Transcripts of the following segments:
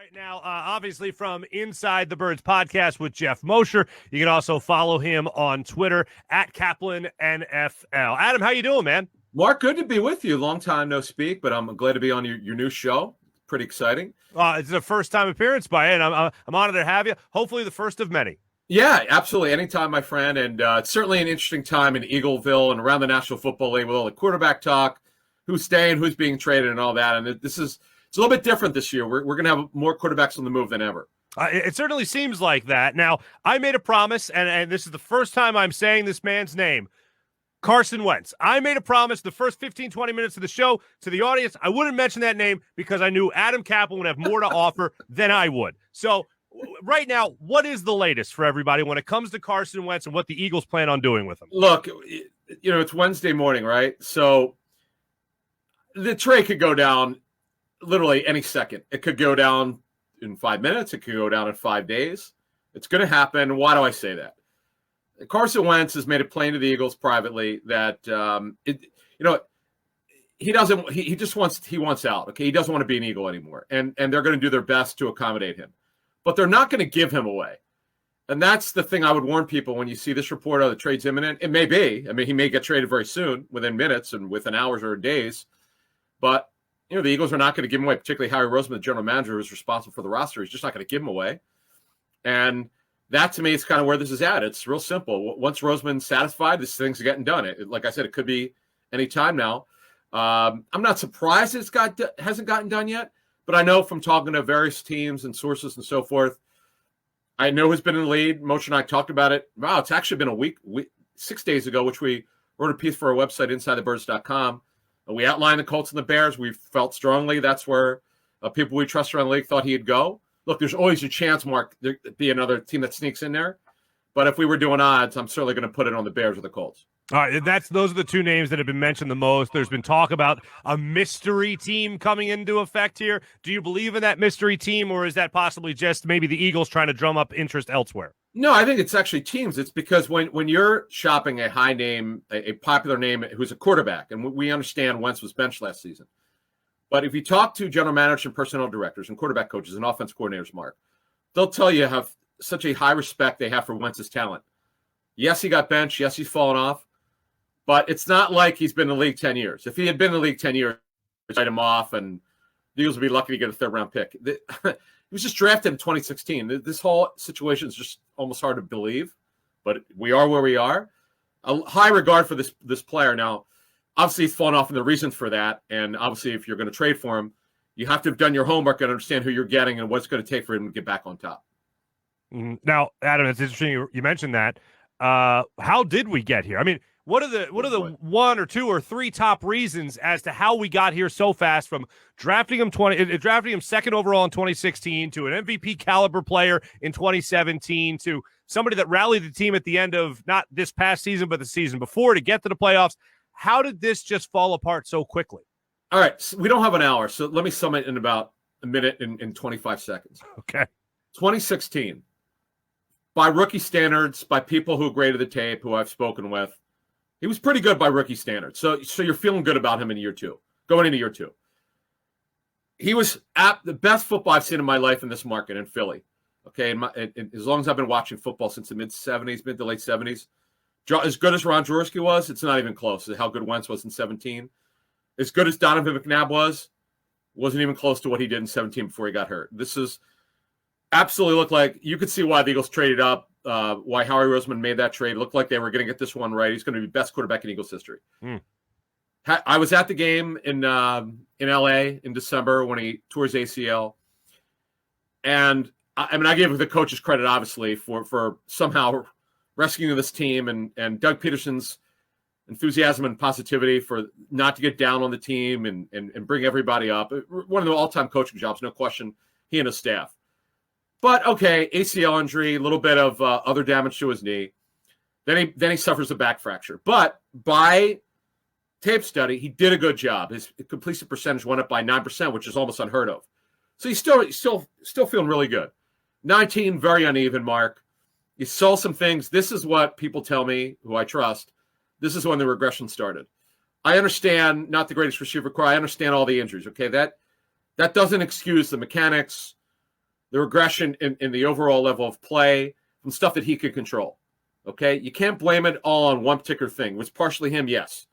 Right now, obviously from Inside the Birds podcast with Jeff Mosher. You can also follow him on Twitter at Caplan NFL. Adam, how you doing, man? Mark, good to be with you. Long time no speak, but I'm glad to be on your new show. Pretty exciting. It's a first-time appearance by you, and I'm honored to have you. Hopefully the first of many. Yeah, absolutely. Anytime, my friend. And it's certainly an interesting time in Eagleville and around the National Football League with all the quarterback talk, who's staying, who's being traded, and all that. And it's a little bit different this year. We're going to have more quarterbacks on the move than ever. It certainly seems like that. Now, I made a promise, and this is the first time I'm saying this man's name, Carson Wentz. I made a promise the first 15, 20 minutes of the show to the audience. I wouldn't mention that name because I knew Adam Caplan would have more to offer than I would. So right now, what is the latest for everybody when it comes to Carson Wentz and what the Eagles plan on doing with him? Look, it's Wednesday morning, right? So the trade could go down literally any second. It could go down in 5 minutes. It could go down in 5 days. It's going to happen. Why do I say that? Carson Wentz has made it plain to the Eagles privately that he wants out. Okay, he doesn't want to be an Eagle anymore, and they're going to do their best to accommodate him, but they're not going to give him away. And that's the thing I would warn people when you see this report of the trade's imminent. It may be. I mean, he may get traded very soon, within minutes and within hours or days, but the Eagles are not going to give him away, particularly Harry Roseman, the general manager, who's responsible for the roster. He's just not going to give him away. And that, to me, is kind of where this is at. It's real simple. Once Roseman's satisfied, this thing's getting done. Like I said, it could be any time now. I'm not surprised hasn't gotten done yet, but I know from talking to various teams and sources and so forth, I know who's been in the lead. Moshe and I talked about it. Wow, it's actually been a week 6 days ago, which we wrote a piece for our website, InsideTheBirds.com. We outlined the Colts and the Bears. We felt strongly that's where people we trust around the league thought he'd go. Look, there's always a chance, Mark, there'd be another team that sneaks in there. But if we were doing odds, I'm certainly going to put it on the Bears or the Colts. All right, those are the two names that have been mentioned the most. There's been talk about a mystery team coming into effect here. Do you believe in that mystery team, or is that possibly just maybe the Eagles trying to drum up interest elsewhere? No, I think it's actually teams. It's because when you're shopping a high name, a popular name who's a quarterback, and we understand Wentz was benched last season. But if you talk to general managers and personnel directors and quarterback coaches and offense coordinators, Mark, they'll tell you how such a high respect they have for Wentz's talent. Yes, he got benched. Yes, he's fallen off. But it's not like he's been in the league 10 years. If he had been in the league 10 years, they'd write him off, and the Eagles would be lucky to get a third-round pick. He was just drafted in 2016. This whole situation is just almost hard to believe, but we are where we are. A high regard for this player. Now, obviously, he's fallen off, and the reasons for that, and obviously, if you're going to trade for him, you have to have done your homework and understand who you're getting and what it's going to take for him to get back on top. Now, Adam, it's interesting you mentioned that. How did we get here? I mean, what are the one or two or three top reasons as to how we got here so fast from drafting him second overall in 2016 to an MVP caliber player in 2017 to somebody that rallied the team at the end of not this past season but the season before to get to the playoffs? How did this just fall apart so quickly? All right, so we don't have an hour, so let me sum it in about a minute and 25 seconds. Okay. 2016, by rookie standards, by people who graded the tape, who I've spoken with, he was pretty good by rookie standards. So you're feeling good about him in year two, going into year two. He was at the best football I've seen in my life in this market in Philly. Okay, as long as I've been watching football since the mid to late 70s. As good as Ron Jaworski was, it's not even close to how good Wentz was in 17. As good as Donovan McNabb wasn't even close to what he did in 17 before he got hurt. This is absolutely looked like you could see why the Eagles traded up, why Howie Roseman made that trade. It looked like they were going to get this one right. He's going to be best quarterback in Eagles history. I was at the game in L.A. in December when he tore his ACL. And, I gave the coaches credit, obviously, for somehow rescuing this team and Doug Peterson's enthusiasm and positivity for not to get down on the team and bring everybody up. One of the all-time coaching jobs, no question, he and his staff. But, okay, ACL injury, a little bit of other damage to his knee. Then he suffers a back fracture. But by tape study, he did a good job. His completion percentage went up by 9%, which is almost unheard of. So he's still feeling really good. 19, very uneven, Mark. You saw some things. This is what people tell me, who I trust. This is when the regression started. I understand, not the greatest receiver core. I understand all the injuries, okay? That doesn't excuse the mechanics, the regression in the overall level of play, from stuff that he could control. Okay? You can't blame it all on one particular thing. It was partially him, yes.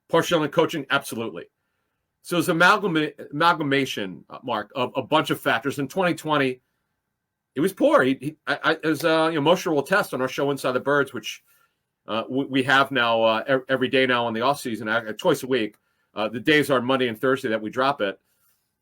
Partially on coaching, absolutely. So it's amalgamation, Mark, of a bunch of factors. In 2020, it was poor. As Mosher will test on our show Inside the Birds, which we have now every day now on the offseason, twice a week. The days are Monday and Thursday that we drop it,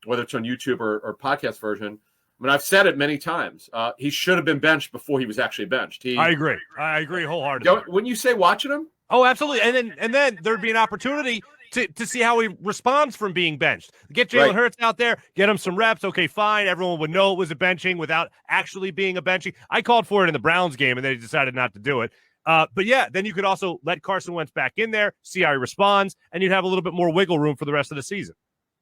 whether it's on YouTube or podcast version. I mean, I've said it many times. He should have been benched before he was actually benched. I agree wholeheartedly. When you say watching him? Oh, absolutely. And then there'd be an opportunity to see how he responds from being benched. Get Jalen Hurts out there, get him some reps. Okay, fine. Everyone would know it was a benching without actually being a benching. I called for it in the Browns game, and they decided not to do it. But yeah, then you could also let Carson Wentz back in there, see how he responds, and you'd have a little bit more wiggle room for the rest of the season.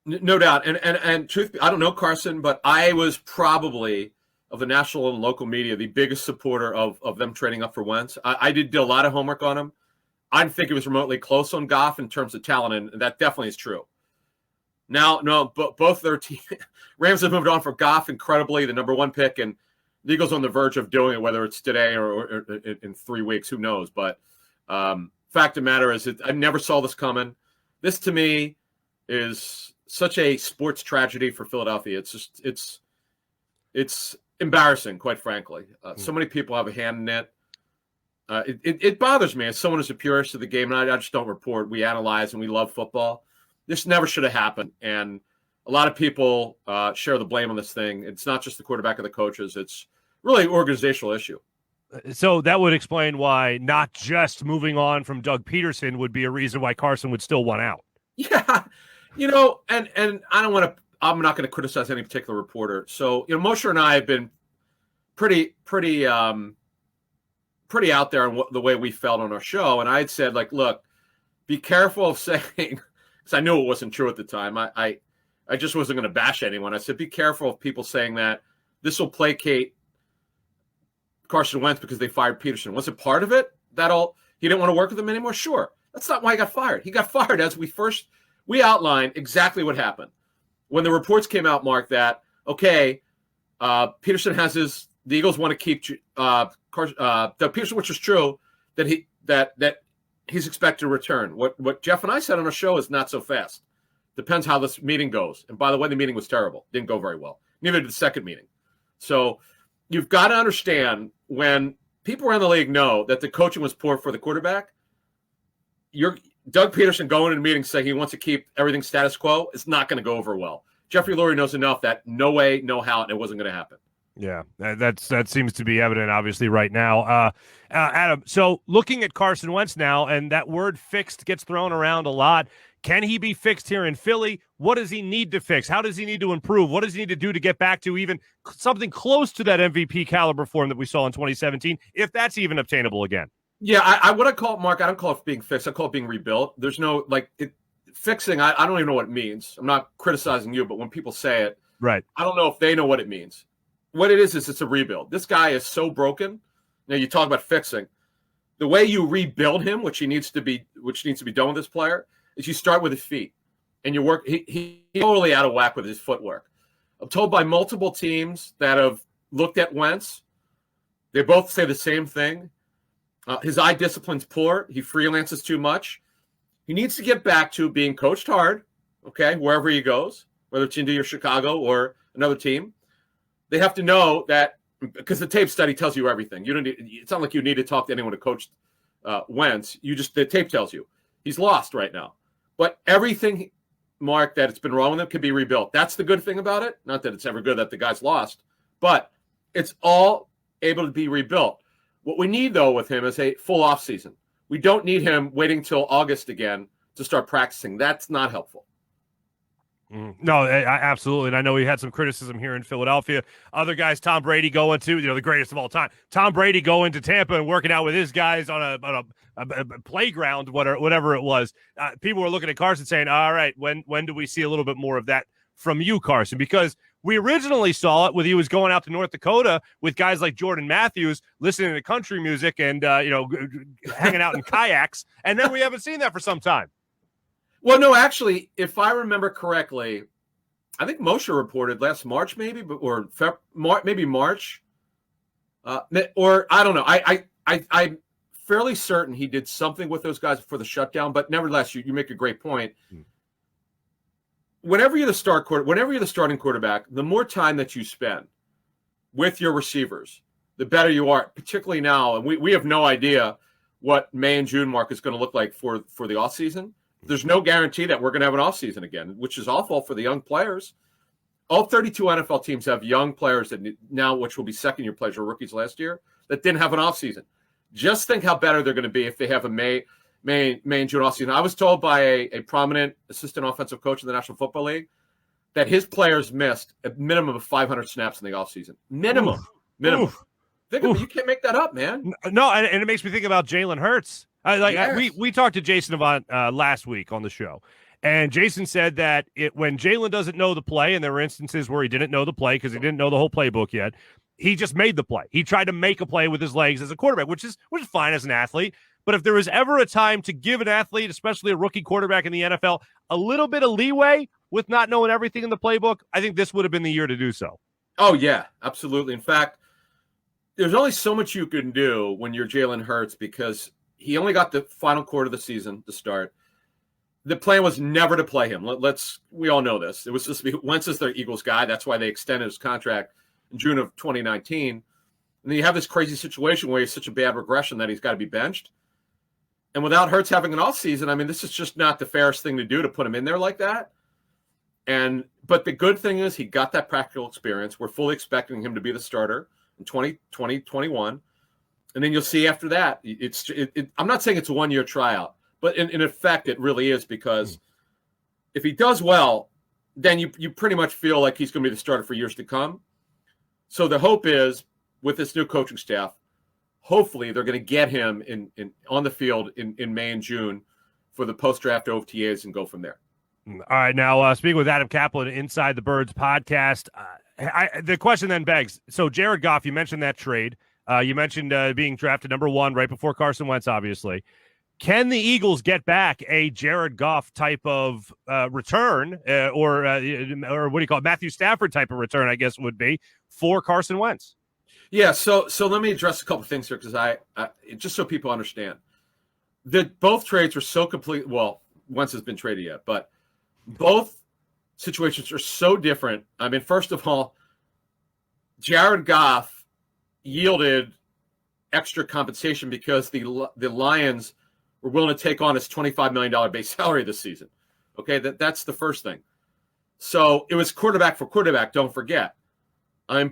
No doubt. And truth, I don't know Carson, but I was probably, of the national and local media, the biggest supporter of them trading up for Wentz. I did a lot of homework on him. I didn't think it was remotely close on Goff in terms of talent, and that definitely is true. Now, no, but both their team, Rams have moved on for Goff incredibly, the number one pick, and the Eagles on the verge of doing it, whether it's today or in 3 weeks, who knows? But fact of the matter is, I never saw this coming. This, to me, is such a sports tragedy for Philadelphia. It's embarrassing, quite frankly. So many people have a hand in it. It bothers me as someone who's a purist of the game, and I just don't report. We analyze and we love football. This never should have happened, and a lot of people share the blame on this thing. It's not just the quarterback or the coaches. It's really an organizational issue. So that would explain why not just moving on from Doug Peterson would be a reason why Carson would still want out. Yeah, and I don't want to. I'm not going to criticize any particular reporter. So Mosher and I have been pretty out there on the way we felt on our show, and I had said, like, look, be careful of saying, because I knew it wasn't true at the time. I just wasn't going to bash anyone. I said, be careful of people saying that this will placate Carson Wentz because they fired Peterson. Was it part of it? He didn't want to work with them anymore? Sure. That's not why he got fired. He got fired as we outlined exactly what happened. When the reports came out, Mark, that, okay, Peterson has the Eagles want to keep Doug Peterson, which is true, that he's expected to return. What Jeff and I said on our show is not so fast. Depends how this meeting goes. And by the way, the meeting was terrible. Didn't go very well. Neither did the second meeting. So you've got to understand, when people around the league know that the coaching was poor for the quarterback, Doug Peterson going in a meeting saying he wants to keep everything status quo is not going to go over well. Jeffrey Lurie knows enough that no way, no how, and it wasn't going to happen. Yeah, that seems to be evident, obviously, right now. Adam, so looking at Carson Wentz now, and that word fixed gets thrown around a lot. Can he be fixed here in Philly? What does he need to fix? How does he need to improve? What does he need to do to get back to even something close to that MVP caliber form that we saw in 2017, if that's even obtainable again? Yeah, what I call it, Mark, I don't call it being fixed. I call it being rebuilt. There's no, fixing, I don't even know what it means. I'm not criticizing you, but when people say it, right, I don't know if they know what it means. What it is it's a rebuild. This guy is so broken. Now, you talk about fixing. The way you rebuild him, which needs to be done with this player, is you start with his feet. And you work, he's totally out of whack with his footwork. I'm told by multiple teams that have looked at Wentz, they both say the same thing. His eye discipline's poor. He freelances too much. He needs to get back to being coached hard, okay, wherever he goes, whether it's Indy or Chicago or another team. They have to know that, because the tape study tells you everything. It's not like you need to talk to anyone to coach Wentz. The tape tells you he's lost right now. But everything, Mark, that it's been wrong with him can be rebuilt. That's the good thing about it. Not that it's ever good that the guy's lost, but it's all able to be rebuilt. What we need, though, with him is a full offseason. We don't need him waiting till August again to start practicing. That's not helpful. No, absolutely. And I know we had some criticism here in Philadelphia. Other guys, Tom Brady going to, the greatest of all time. Tom Brady going to Tampa and working out with his guys on a playground, whatever it was. People were looking at Carson saying, all right, when do we see a little bit more of that from you, Carson? Because we originally saw it when he was going out to North Dakota with guys like Jordan Matthews, listening to country music and, hanging out in kayaks. And then we haven't seen that for some time. Well, no, actually, if I remember correctly, I think Moshe reported last March, maybe, or maybe March, or I don't know. I'm fairly certain he did something with those guys before the shutdown. But nevertheless, you make a great point. Whenever you're the starting quarterback, the more time that you spend with your receivers, the better you are. Particularly now, and we have no idea what May and June, Mark, is going to look like for the offseason. There's no guarantee that we're going to have an offseason again, which is awful for the young players. All 32 NFL teams have young players that now, which will be second-year players or rookies last year, that didn't have an offseason. Just think how better they're going to be if they have a May and June offseason. I was told by a prominent assistant offensive coach in the National Football League that his players missed a minimum of 500 snaps in the offseason. Minimum. Think of it. You can't make that up, man. No, and it makes me think about Jalen Hurts. Yes. We talked to Jason Avant last week on the show, and Jason said that when Jalen doesn't know the play, and there were instances where he didn't know the play because he didn't know the whole playbook yet, he just made the play. He tried to make a play with his legs as a quarterback, which is fine as an athlete. But if there was ever a time to give an athlete, especially a rookie quarterback in the NFL, a little bit of leeway with not knowing everything in the playbook, I think this would have been the year to do so. Oh, yeah, absolutely. In fact, there's only so much you can do when you're Jalen Hurts because he only got the final quarter of the season to start. The plan was never to play him. We all know this. It was supposed to be Wentz is their Eagles guy. That's why they extended his contract in June of 2019. And then you have this crazy situation where he's such a bad regression that he's got to be benched. And without Hurts having an offseason, I mean, this is just not the fairest thing to do to put him in there like that. But the good thing is he got that practical experience. We're fully expecting him to be the starter in 2021. And then you'll see after that, I'm not saying it's a one-year tryout, but in effect, it really is because if he does well, then you pretty much feel like he's going to be the starter for years to come. So the hope is with this new coaching staff, hopefully they're going to get him on the field in May and June for the post-draft OTAs and go from there. All right, now speaking with Adam Caplan, Inside the Birds podcast, the question then begs, so Jared Goff, you mentioned that trade. You mentioned being drafted number 1 right before Carson Wentz, obviously. Can the Eagles get back a Jared Goff type of return or what do you call it? Matthew Stafford type of return, I guess would be for Carson Wentz? Yeah, so let me address a couple of things here because I just so people understand that both trades were so complete. Well, Wentz has been traded yet, but both situations are so different. I mean, first of all, Jared Goff yielded extra compensation because the Lions were willing to take on his $25 million base salary this season. Okay, that's the first thing. So it was quarterback for quarterback. Don't forget. You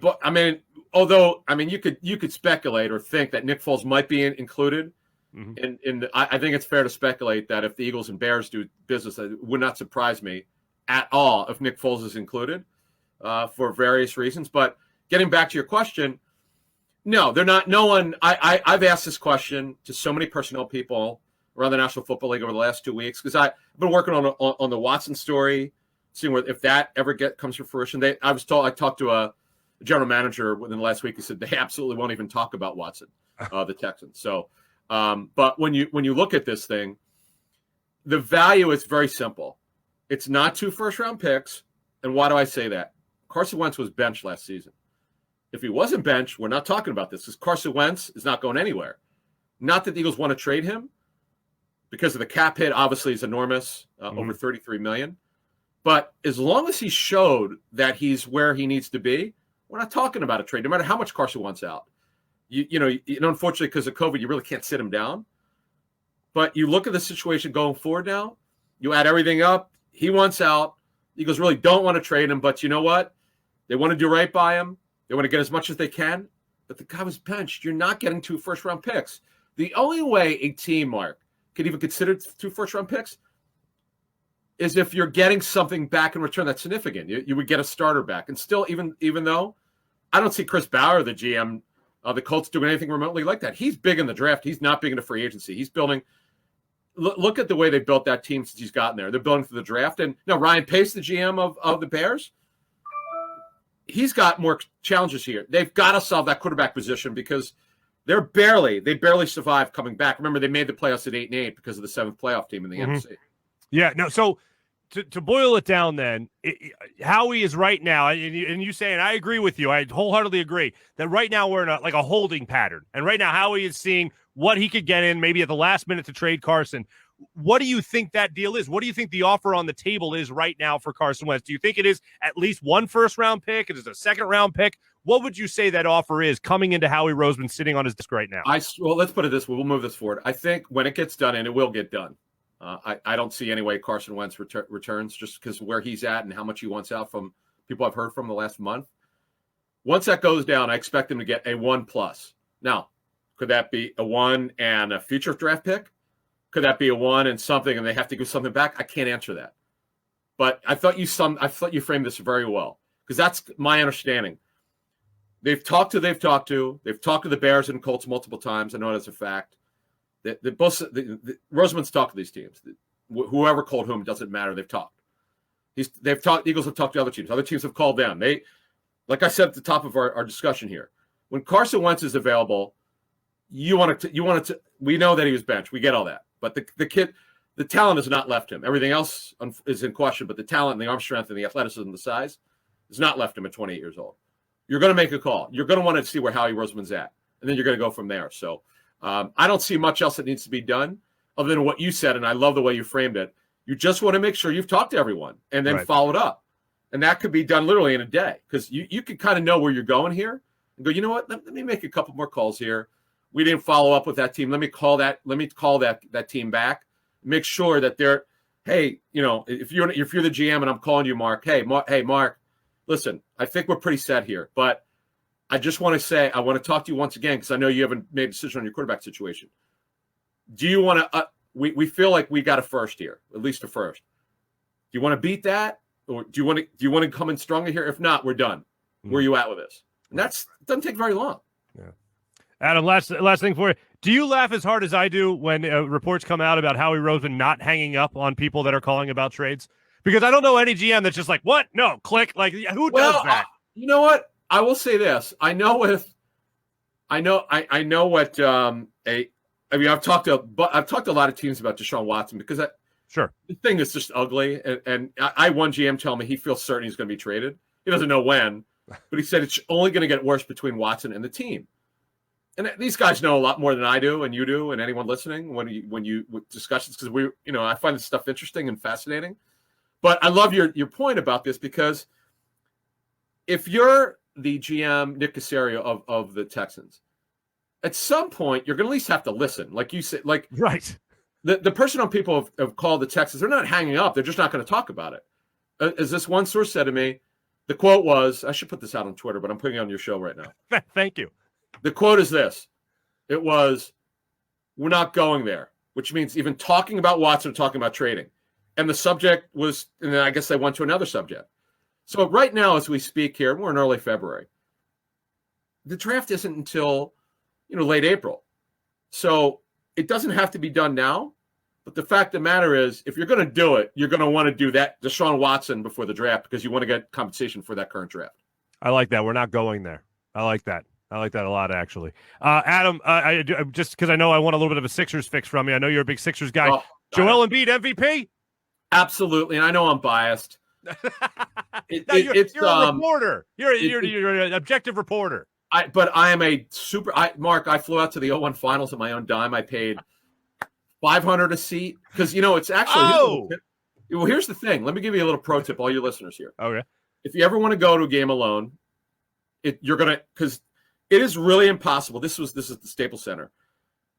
could speculate or think that Nick Foles might be included. Mm-hmm. I think it's fair to speculate that if the Eagles and Bears do business, it would not surprise me at all if Nick Foles is included for various reasons. But getting back to your question, no, they're not. No one. I've asked this question to so many personnel people around the National Football League over the last 2 weeks because I've been working on the Watson story, seeing if that ever comes to fruition. I talked to a general manager within the last week who said they absolutely won't even talk about Watson, the Texans. So, but when you look at this thing, the value is very simple. It's not 2 first-round picks, and why do I say that? Carson Wentz was benched last season. If he wasn't benched, we're not talking about this because Carson Wentz is not going anywhere. Not that the Eagles want to trade him because of the cap hit, obviously, is enormous, over $33 million. But as long as he showed that he's where he needs to be, we're not talking about a trade, no matter how much Carson wants out. Unfortunately, because of COVID, you really can't sit him down. But you look at the situation going forward now, you add everything up, he wants out. Eagles really don't want to trade him, but you know what? They want to do right by him. They want to get as much as they can, but the guy was benched. You're not getting 2 first-round picks. The only way a team, Mark, could even consider 2 first-round picks is if you're getting something back in return that's significant. You would get a starter back. And still, even though I don't see Chris Bauer, the GM, the Colts, doing anything remotely like that. He's big in the draft. He's not big in the free agency. He's building – look at the way they built that team since he's gotten there. They're building for the draft. And now Ryan Pace, the GM of the Bears – he's got more challenges here. They've got to solve that quarterback position because they barely survived coming back. Remember, they made the playoffs at 8-8 because of the 7th playoff team in the NFC. Yeah, no. So to boil it down, then Howie is right now, and you saying I agree with you. I wholeheartedly agree that right now we're in a holding pattern, and right now Howie is seeing what he could get in maybe at the last minute to trade Carson. What do you think that deal is? What do you think the offer on the table is right now for Carson Wentz? Do you think it is at least one first-round pick? It is a second-round pick? What would you say that offer is coming into Howie Roseman sitting on his desk right now? Well, let's put it this way. We'll move this forward. I think when it gets done, and it will get done, I don't see any way Carson Wentz returns just because where he's at and how much he wants out from people I've heard from the last month. Once that goes down, I expect him to get a 1+. Now, could that be a 1 and a future draft pick? Could that be a 1 and something, and they have to give something back? I can't answer that. But I thought you framed this very well, because that's my understanding. They've talked to the Bears and Colts multiple times. I know that's a fact. Roseman's talked to these teams. Whoever called whom, doesn't matter. They've talked. They've talked. Eagles have talked to other teams. Other teams have called them. Like I said at the top of our discussion here, when Carson Wentz is available, we know that he was benched. We get all that. But the talent has not left him. Everything else is in question, but the talent and the arm strength and the athleticism and the size has not left him at 28 years old. You're going to make a call. You're going to want to see where Howie Roseman's at, and then you're going to go from there. So I don't see much else that needs to be done other than what you said, and I love the way you framed it. You just want to make sure you've talked to everyone and then followed up. And that could be done literally in a day, because you can kind of know where you're going here and go, you know what, let me make a couple more calls here. We didn't follow up with that team. Let me call that team back. Make sure that they're, hey, if you're the GM and I'm calling you, Mark, hey, Mark, listen, I think we're pretty set here, but I just want to say, I want to talk to you once again, because I know you haven't made a decision on your quarterback situation. Do you want to, we feel like we got a first here, at least a first. Do you want to beat that? Or do you want to come in stronger here? If not, we're done. Where are you at with this? And it doesn't take very long. Yeah. Adam, last thing for you. Do you laugh as hard as I do when reports come out about Howie Roseman not hanging up on people that are calling about trades? Because I don't know any GM that's just like, what? No, click. Like, who does that? You know what? I will say this. I've talked to a lot of teams about Deshaun Watson, because sure, the thing is just ugly. And I one GM tell me he feels certain he's going to be traded. He doesn't know when, but he said it's only going to get worse between Watson and the team. And these guys know a lot more than I do, and you do, and anyone listening when you discussions, because I find this stuff interesting and fascinating. But I love your point about this, because if you're the GM, Nick Caserio of the Texans, at some point you're going to at least have to listen. Like you said, like right. The personnel people have called the Texans. They're not hanging up. They're just not going to talk about it. As this one source said to me, the quote was, I should put this out on Twitter, but I'm putting it on your show right now. Thank you. The quote is this. It was, we're not going there, which means even talking about Watson, talking about trading. And the subject was, and then I guess they went to another subject. So right now, as we speak here, we're in early February. The draft isn't until, late April. So it doesn't have to be done now. But the fact of the matter is, if you're going to do it, you're going to want to do that Deshaun Watson before the draft, because you want to get compensation for that current draft. I like that. We're not going there. I like that. I like that a lot, actually. Adam, just because I know I want a little bit of a Sixers fix from you. I know you're a big Sixers guy. Joel Embiid, MVP? Absolutely. And I know I'm biased. You're a reporter. You're an objective reporter. But I am a Mark, I flew out to the 0-1 finals at my own dime. I paid $500 a seat, because, it's actually well, here's the thing. Let me give you a little pro tip, all your listeners here. Okay. If you ever want to go to a game alone, because it is really impossible. This is the Staples Center.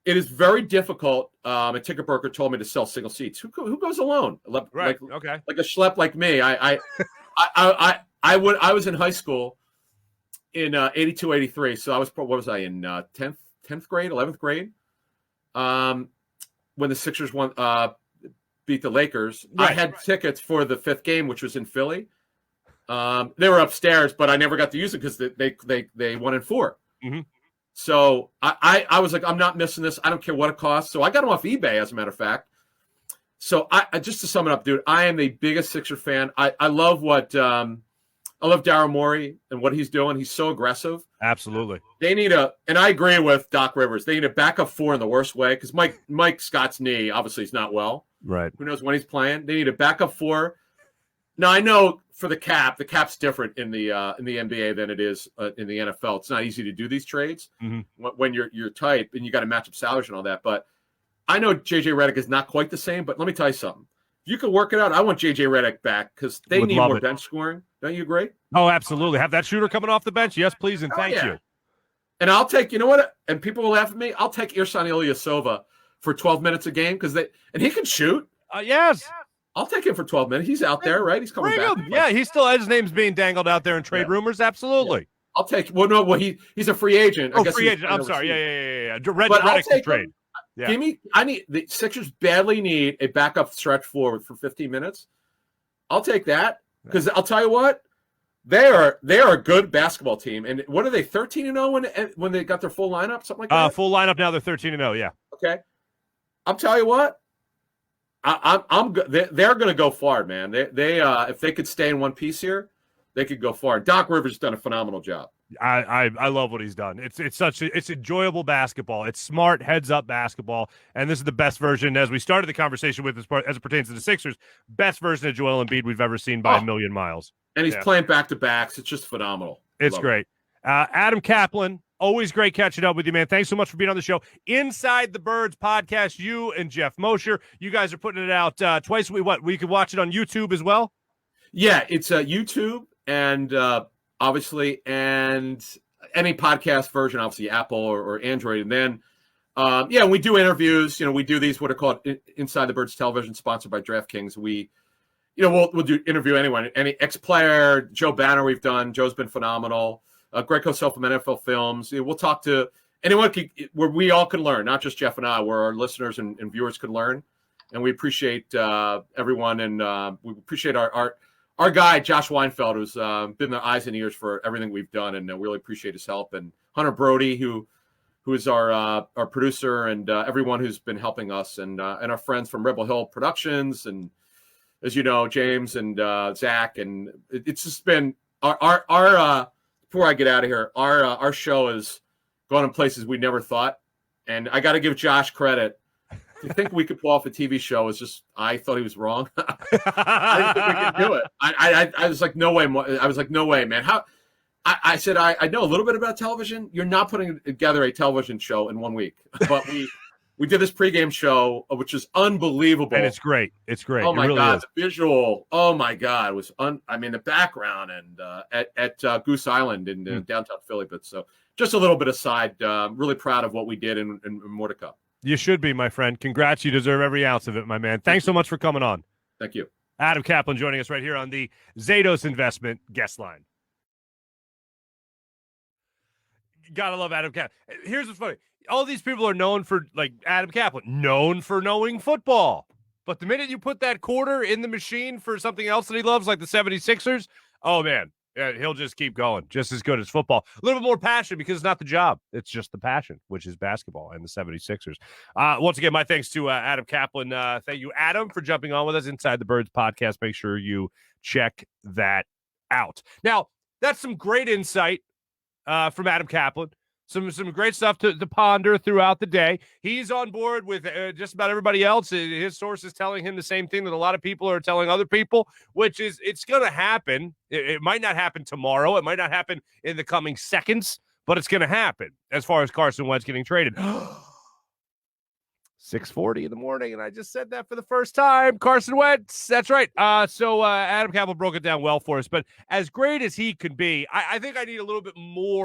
It is very difficult. A ticket broker told me to sell single seats. Who goes alone? Right. Okay. Like a schlep like me. I was in high school in 82, 83. So I was, what was I, in 10th grade, 11th grade? When the Sixers beat the Lakers. Right, I had tickets for the 5th game, which was in Philly. They were upstairs, but I never got to use it because they won in 4. Mm-hmm. So I was like, I'm not missing this. I don't care what it costs. So I got them off eBay, as a matter of fact. So I just to sum it up, dude, I am the biggest Sixer fan. I love I love Daryl Morey and what he's doing. He's so aggressive. Absolutely. They need and I agree with Doc Rivers. They need a backup 4 in the worst way, because Mike Scott's knee obviously is not well. Right. Who knows when he's playing? They need a backup 4 Now I know for the cap's different in the NBA than it is in the NFL. It's not easy to do these trades when you're tight and you got to match up salaries and all that. But I know JJ Redick is not quite the same. But let me tell you something. If you can work it out, I want JJ Redick back because they need more bench scoring. Don't you agree? Oh, absolutely. Have that shooter coming off the bench? Yes, please, and thank you. And I'll take, you know what? And people will laugh at me. I'll take Ersan Ilyasova for 12 minutes a game and he can shoot. Yes. I'll take him for 12 minutes. He's out there, right? He's coming back. Yeah, he still his name's being dangled out there in trade rumors. Absolutely. Yeah. I'll take. He's a free agent. Oh, free agent. I'm sorry. Yeah. Redick's the trade. Yeah. I need the Sixers badly need a backup stretch forward for 15 minutes. I'll take that because I'll tell you what. They are a good basketball team, and what are they 13-0 when they got their full lineup, something like that? Full lineup now. They're 13-0. Yeah. Okay. I'll tell you what. They're going to go far, man. They if they could stay in one piece here, they could go far. Doc Rivers has done a phenomenal job. I love what he's done. It's enjoyable basketball. It's smart heads up basketball, and this is the best version, as we started the conversation with as it pertains to the Sixers, best version of Joel Embiid we've ever seen by a million miles. And he's playing back-to-backs. It's just phenomenal. It's great. Adam Caplan, always great catching up with you, man. Thanks so much for being on the show. Inside the Birds podcast, you and Jeff Mosher, you guys are putting it out twice a week. We could watch it on YouTube as well? Yeah, it's YouTube and obviously, and any podcast version, obviously Apple or Android. And then, we do interviews. We do these, what are called Inside the Birds television, sponsored by DraftKings. We'll do interview anyone, any ex-player, Joe Banner we've done. Joe's been phenomenal. Greg Cosell from NFL Films. We'll talk to anyone where we all can learn, not just Jeff and I, where our listeners and viewers can learn. And we appreciate everyone, and we appreciate our guy, Josh Weinfeld, who's been the eyes and ears for everything we've done, and really appreciate his help. And Hunter Brody, who is our producer, and everyone who's been helping us, and our friends from Rebel Hill Productions, and as you know, James and Zach, and it's just been our before I get out of here, our show has gone in places we never thought, and I got to give Josh credit. To think we could pull off a TV show is just, I thought he was wrong. I didn't think we could do it. I was like, no way. I was like, no way, man. How? I said, I know a little bit about television. You're not putting together a television show in 1 week, but we did this pregame show, which is unbelievable. And it's great. It's great. Oh, my really God. Is. The visual. Oh, my God. It was, the background and at Goose Island in downtown Philly. But so just a little bit aside, really proud of what we did and more to come. You should be, my friend. Congrats. You deserve every ounce of it, my man. Thanks so much for coming on. Thank you. Adam Caplan joining us right here on the Zados Investment guest line. Gotta love Adam Caplan. Here's what's funny. All these people are known for, like Adam Caplan, known for knowing football. But the minute you put that quarter in the machine for something else that he loves, like the 76ers, oh, man, he'll just keep going. Just as good as football. A little bit more passion because it's not the job. It's just the passion, which is basketball and the 76ers. Once again, my thanks to Adam Caplan. Thank you, Adam, for jumping on with us Inside the Birds podcast. Make sure you check that out. Now, that's some great insight from Adam Caplan. Some great stuff to ponder throughout the day. He's on board with just about everybody else. His source is telling him the same thing that a lot of people are telling other people, which is it's going to happen. It might not happen tomorrow. It might not happen in the coming seconds, but it's going to happen as far as Carson Wentz getting traded. 6:40 in the morning, and I just said that for the first time. Carson Wentz, that's right. So Adam Caplan broke it down well for us, but as great as he could be, I think I need a little bit more